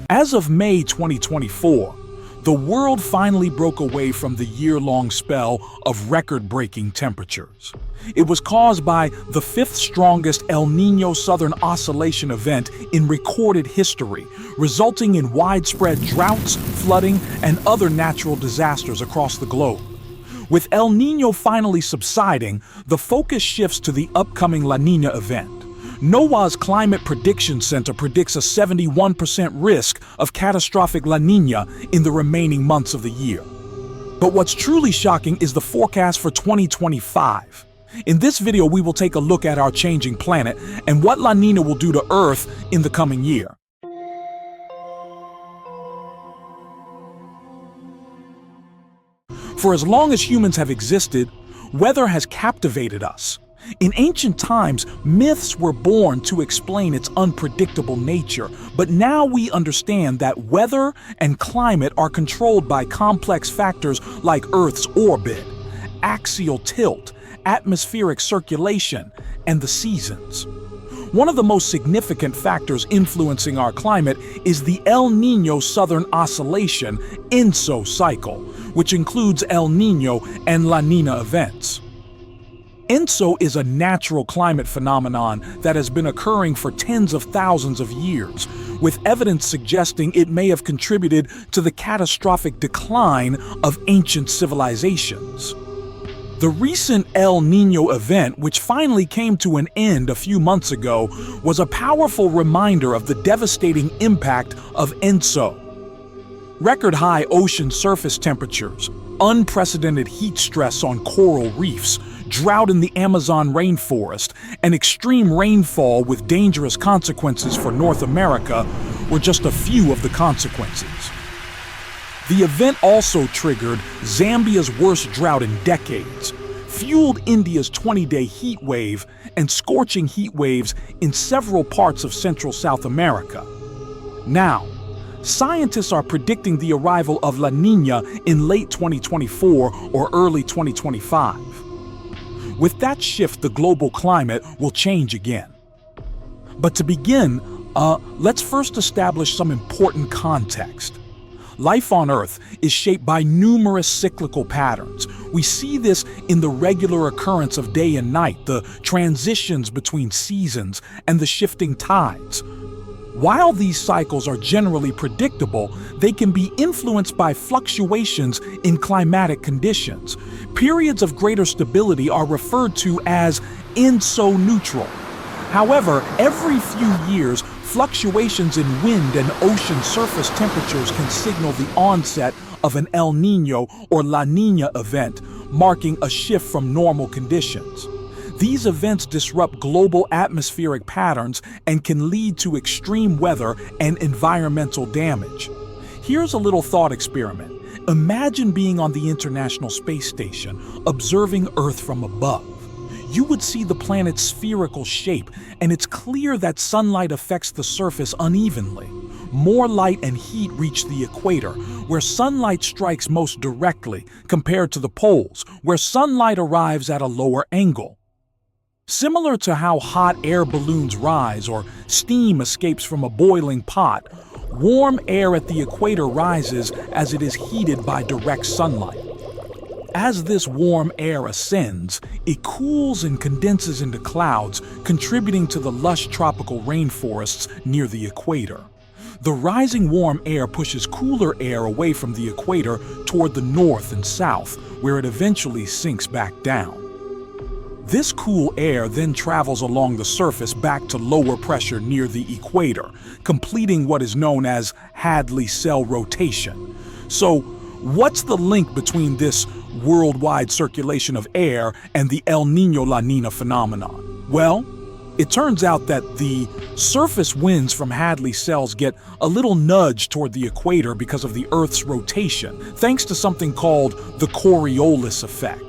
As of May 2024, the world finally broke away from the year-long spell of record-breaking temperatures. It was caused by the fifth strongest El Niño Southern Oscillation event in recorded history, resulting in widespread droughts, flooding, and other natural disasters across the globe. With El Niño finally subsiding, the focus shifts to the upcoming La Niña event. NOAA's Climate Prediction Center predicts a 71% risk of catastrophic La Niña in the remaining months of the year. But what's truly shocking is the forecast for 2025. In this video, we will take a look at our changing planet and what La Niña will do to Earth in the coming year. For as long as humans have existed, weather has captivated us. In ancient times, myths were born to explain its unpredictable nature, but now we understand that weather and climate are controlled by complex factors like Earth's orbit, axial tilt, atmospheric circulation, and the seasons. One of the most significant factors influencing our climate is the El Niño Southern Oscillation ENSO cycle, which includes El Niño and La Niña events. ENSO is a natural climate phenomenon that has been occurring for tens of thousands of years, with evidence suggesting it may have contributed to the catastrophic decline of ancient civilizations. The recent El Niño event, which finally came to an end a few months ago, was a powerful reminder of the devastating impact of ENSO. Record-high ocean surface temperatures, unprecedented heat stress on coral reefs, drought in the Amazon rainforest, and extreme rainfall with dangerous consequences for North America were just a few of the consequences. The event also triggered Zambia's worst drought in decades, fueled India's 20-day heat wave, and scorching heat waves in several parts of Central South America. Now, scientists are predicting the arrival of La Niña in late 2024 or early 2025. With that shift, the global climate will change again. But to begin, let's first establish some important context. Life on Earth is shaped by numerous cyclical patterns. We see this in the regular occurrence of day and night, the transitions between seasons, and the shifting tides. While these cycles are generally predictable, they can be influenced by fluctuations in climatic conditions. Periods of greater stability are referred to as ENSO neutral. However, every few years, fluctuations in wind and ocean surface temperatures can signal the onset of an El Niño or La Niña event, marking a shift from normal conditions. These events disrupt global atmospheric patterns and can lead to extreme weather and environmental damage. Here's a little thought experiment. Imagine being on the International Space Station, observing Earth from above. You would see the planet's spherical shape, and it's clear that sunlight affects the surface unevenly. More light and heat reach the equator, where sunlight strikes most directly, compared to the poles, where sunlight arrives at a lower angle. Similar to how hot air balloons rise or steam escapes from a boiling pot, warm air at the equator rises as it is heated by direct sunlight. As this warm air ascends, it cools and condenses into clouds, contributing to the lush tropical rainforests near the equator. The rising warm air pushes cooler air away from the equator toward the north and south, where it eventually sinks back down. This cool air then travels along the surface back to lower pressure near the equator, completing what is known as Hadley cell rotation. So, what's the link between this worldwide circulation of air and the El Niño La Niña phenomenon? Well, it turns out that the surface winds from Hadley cells get a little nudge toward the equator because of the Earth's rotation, thanks to something called the Coriolis effect.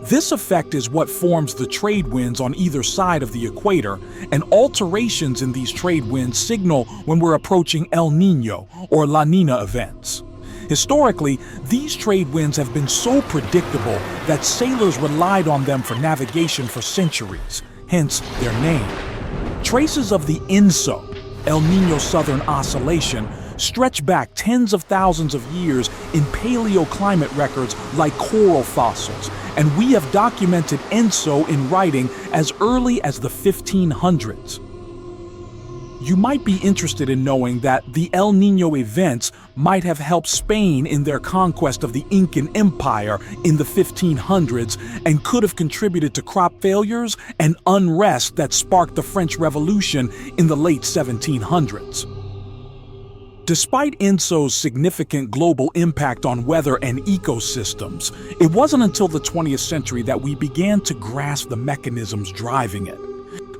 This effect is what forms the trade winds on either side of the equator, and alterations in these trade winds signal when we're approaching El Niño or La Niña events. Historically, these trade winds have been so predictable that sailors relied on them for navigation for centuries, hence their name. Traces of the ENSO, El Niño Southern Oscillation, stretch back tens of thousands of years in paleoclimate records like coral fossils, and we have documented ENSO in writing as early as the 1500s. You might be interested in knowing that the El Niño events might have helped Spain in their conquest of the Incan Empire in the 1500s and could have contributed to crop failures and unrest that sparked the French Revolution in the late 1700s. Despite ENSO's significant global impact on weather and ecosystems, it wasn't until the 20th century that we began to grasp the mechanisms driving it.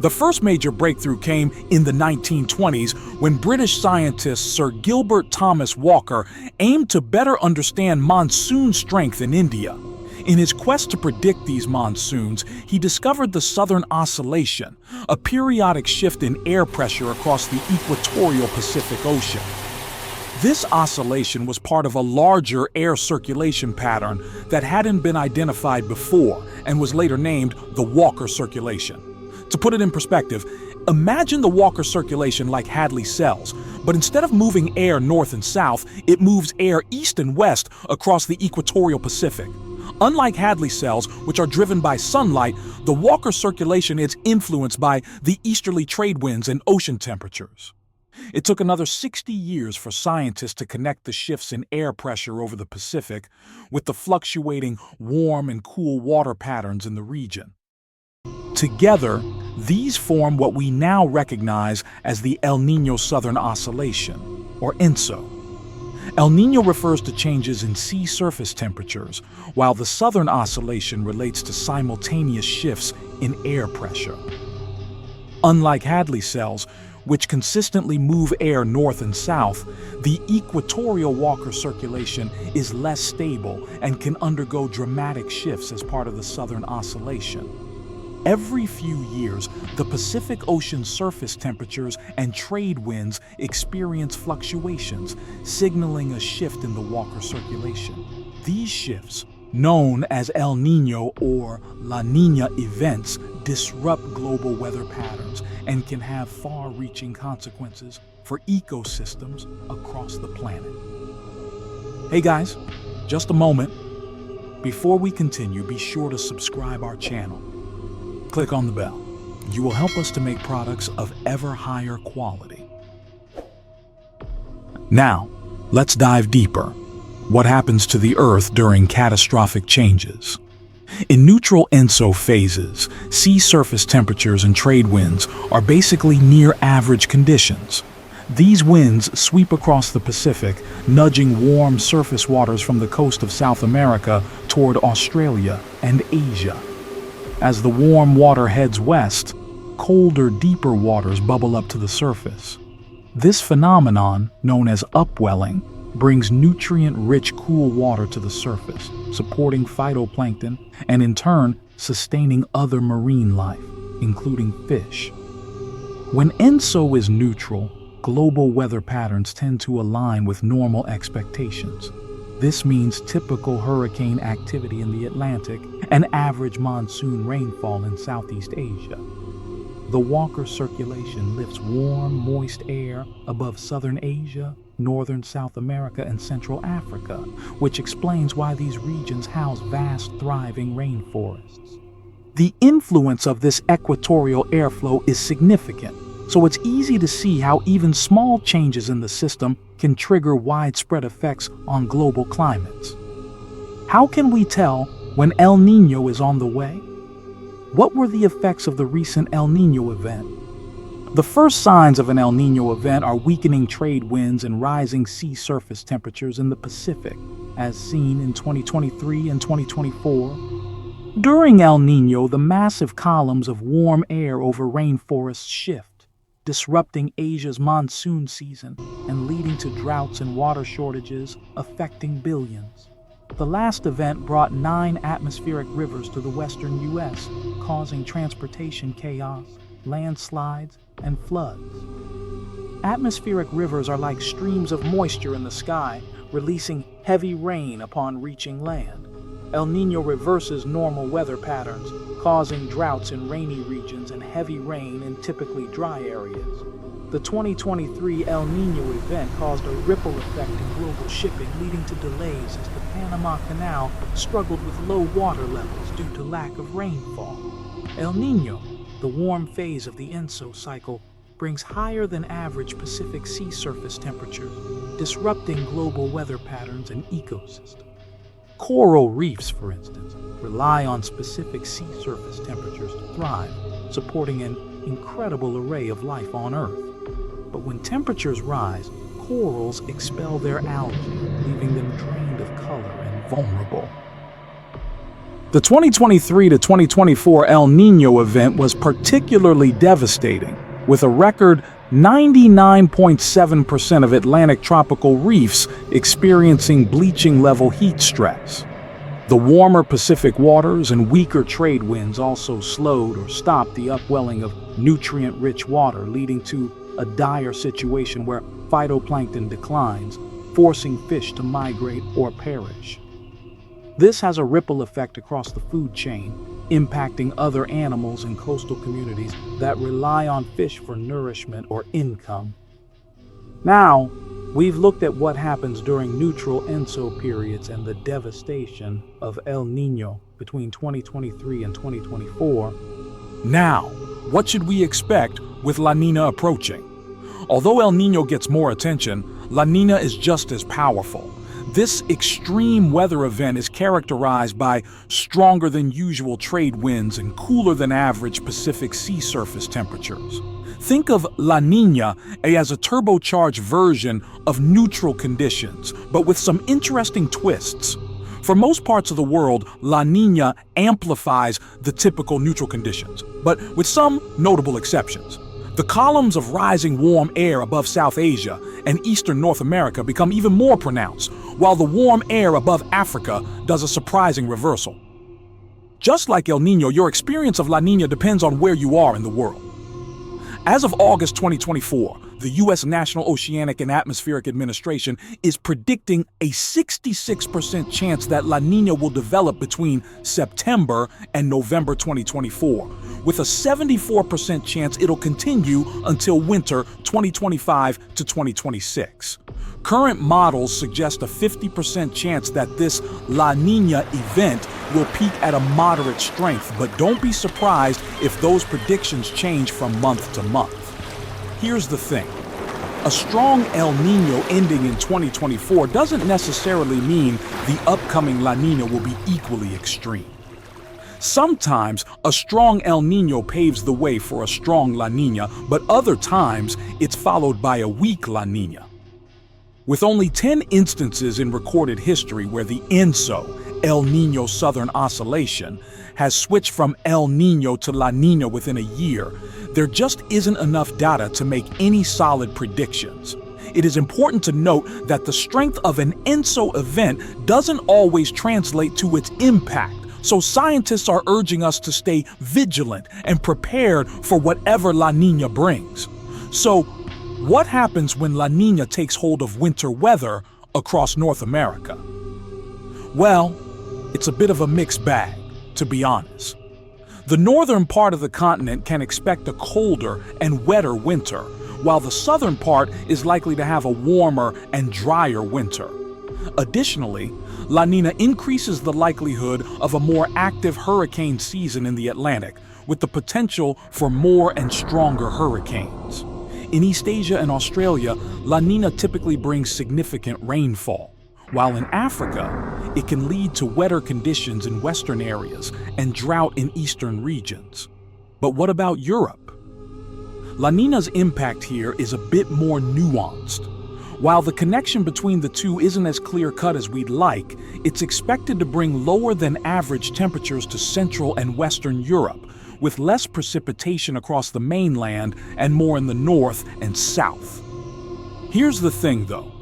The first major breakthrough came in the 1920s when British scientist Sir Gilbert Thomas Walker aimed to better understand monsoon strength in India. In his quest to predict these monsoons, he discovered the Southern Oscillation, a periodic shift in air pressure across the equatorial Pacific Ocean. This oscillation was part of a larger air circulation pattern that hadn't been identified before and was later named the Walker Circulation. To put it in perspective, imagine the Walker Circulation like Hadley cells, but instead of moving air north and south, it moves air east and west across the equatorial Pacific. Unlike Hadley cells, which are driven by sunlight, the Walker Circulation is influenced by the easterly trade winds and ocean temperatures. It took another 60 years for scientists to connect the shifts in air pressure over the Pacific with the fluctuating warm and cool water patterns in the region. Together, these form what we now recognize as the El Niño Southern Oscillation, or ENSO. El Niño refers to changes in sea surface temperatures, while the Southern Oscillation relates to simultaneous shifts in air pressure. Unlike Hadley cells, which consistently move air north and south, the equatorial Walker Circulation is less stable and can undergo dramatic shifts as part of the Southern Oscillation. Every few years, the Pacific Ocean surface temperatures and trade winds experience fluctuations, signaling a shift in the Walker Circulation. These shifts, known as El Niño or La Niña events, disrupt global weather patterns and can have far-reaching consequences for ecosystems across the planet. Hey guys, just a moment. Before we continue, be sure to subscribe our channel. Click on the bell. You will help us to make products of ever higher quality. Now, let's dive deeper. What happens to the Earth during catastrophic changes? In neutral ENSO phases, sea surface temperatures and trade winds are basically near-average conditions. These winds sweep across the Pacific, nudging warm surface waters from the coast of South America toward Australia and Asia. As the warm water heads west, colder, deeper waters bubble up to the surface. This phenomenon, known as upwelling, brings nutrient-rich cool water to the surface, supporting phytoplankton and in turn sustaining other marine life, including fish. When ENSO is neutral, global weather patterns tend to align with normal expectations. This means typical hurricane activity in the Atlantic and average monsoon rainfall in Southeast Asia. The Walker Circulation lifts warm, moist air above Southern Asia, Northern South America, and Central Africa, which explains why these regions house vast, thriving rainforests. The influence of this equatorial airflow is significant, so it's easy to see how even small changes in the system can trigger widespread effects on global climates. How can we tell when El Niño is on the way? What were the effects of the recent El Niño event? The first signs of an El Niño event are weakening trade winds and rising sea surface temperatures in the Pacific, as seen in 2023 and 2024. During El Niño, the massive columns of warm air over rainforests shift, disrupting Asia's monsoon season and leading to droughts and water shortages affecting billions. The last event brought 9 atmospheric rivers to the western U.S., causing transportation chaos, landslides, and floods. Atmospheric rivers are like streams of moisture in the sky, releasing heavy rain upon reaching land. El Niño reverses normal weather patterns, causing droughts in rainy regions and heavy rain in typically dry areas. The 2023 El Niño event caused a ripple effect in global shipping, leading to delays as the Panama Canal struggled with low water levels due to lack of rainfall. El Niño, the warm phase of the ENSO cycle, brings higher than average Pacific sea surface temperatures, disrupting global weather patterns and ecosystems. Coral reefs, for instance, rely on specific sea surface temperatures to thrive, supporting an incredible array of life on Earth. But when temperatures rise, corals expel their algae, leaving them drained of color and vulnerable. The 2023 to 2024 El Niño event was particularly devastating, with a record 99.7% of Atlantic tropical reefs experiencing bleaching level heat stress. The warmer Pacific waters and weaker trade winds also slowed or stopped the upwelling of nutrient-rich water, leading to a dire situation where phytoplankton declines, forcing fish to migrate or perish. This has a ripple effect across the food chain, impacting other animals and coastal communities that rely on fish for nourishment or income. Now, we've looked at what happens during neutral ENSO periods and the devastation of El Niño between 2023 and 2024. Now, what should we expect with La Niña approaching? Although El Niño gets more attention, La Niña is just as powerful. This extreme weather event is characterized by stronger than usual trade winds and cooler than average Pacific sea surface temperatures. Think of La Niña as a turbocharged version of neutral conditions, but with some interesting twists. For most parts of the world, La Niña amplifies the typical neutral conditions, but with some notable exceptions. The columns of rising warm air above South Asia and eastern North America become even more pronounced, while the warm air above Africa does a surprising reversal. Just like El Niño, your experience of La Niña depends on where you are in the world. As of August 2024, the U.S. National Oceanic and Atmospheric Administration is predicting a 66% chance that La Niña will develop between September and November 2024, with a 74% chance it'll continue until winter 2025 to 2026. Current models suggest a 50% chance that this La Niña event will peak at a moderate strength, but don't be surprised if those predictions change from month to month. Here's the thing. A strong El Niño ending in 2024 doesn't necessarily mean the upcoming La Niña will be equally extreme. Sometimes a strong El Niño paves the way for a strong La Niña, but other times it's followed by a weak La Niña. With only 10 instances in recorded history where the ENSO, El Niño Southern Oscillation, has switched from El Niño to La Niña within a year, there just isn't enough data to make any solid predictions. It is important to note that the strength of an ENSO event doesn't always translate to its impact, so scientists are urging us to stay vigilant and prepared for whatever La Niña brings. So, what happens when La Niña takes hold of winter weather across North America? Well, it's a bit of a mixed bag, to be honest. The northern part of the continent can expect a colder and wetter winter, while the southern part is likely to have a warmer and drier winter. Additionally, La Niña increases the likelihood of a more active hurricane season in the Atlantic, with the potential for more and stronger hurricanes. In East Asia and Australia, La Niña typically brings significant rainfall, while in Africa, it can lead to wetter conditions in western areas and drought in eastern regions. But what about Europe? La Niña's impact here is a bit more nuanced. While the connection between the two isn't as clear-cut as we'd like, it's expected to bring lower than average temperatures to Central and Western Europe, with less precipitation across the mainland and more in the north and south. Here's the thing, though.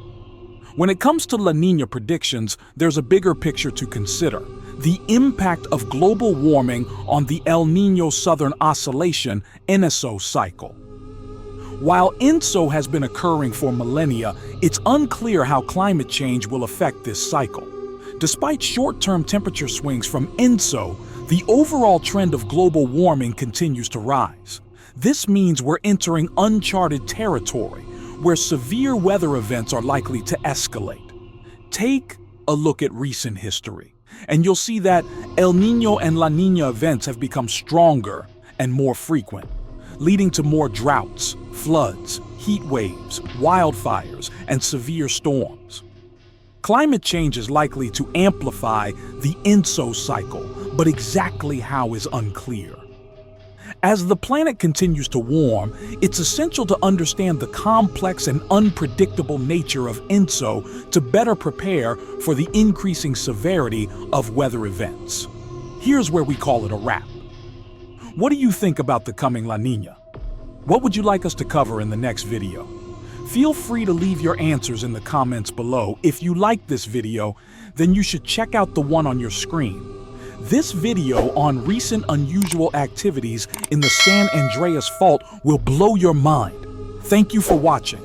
When it comes to La Niña predictions, there's a bigger picture to consider: the impact of global warming on the El Niño Southern Oscillation (ENSO) cycle. While ENSO has been occurring for millennia, it's unclear how climate change will affect this cycle. Despite short-term temperature swings from ENSO, the overall trend of global warming continues to rise. This means we're entering uncharted territory, where severe weather events are likely to escalate. Take a look at recent history, and you'll see that El Niño and La Niña events have become stronger and more frequent, leading to more droughts, floods, heat waves, wildfires, and severe storms. Climate change is likely to amplify the ENSO cycle, but exactly how is unclear. As the planet continues to warm, it's essential to understand the complex and unpredictable nature of ENSO to better prepare for the increasing severity of weather events. Here's where we call it a wrap. What do you think about the coming La Niña? What would you like us to cover in the next video? Feel free to leave your answers in the comments below. If you like this video, then you should check out the one on your screen. This video on recent unusual activities in the San Andreas Fault will blow your mind. Thank you for watching.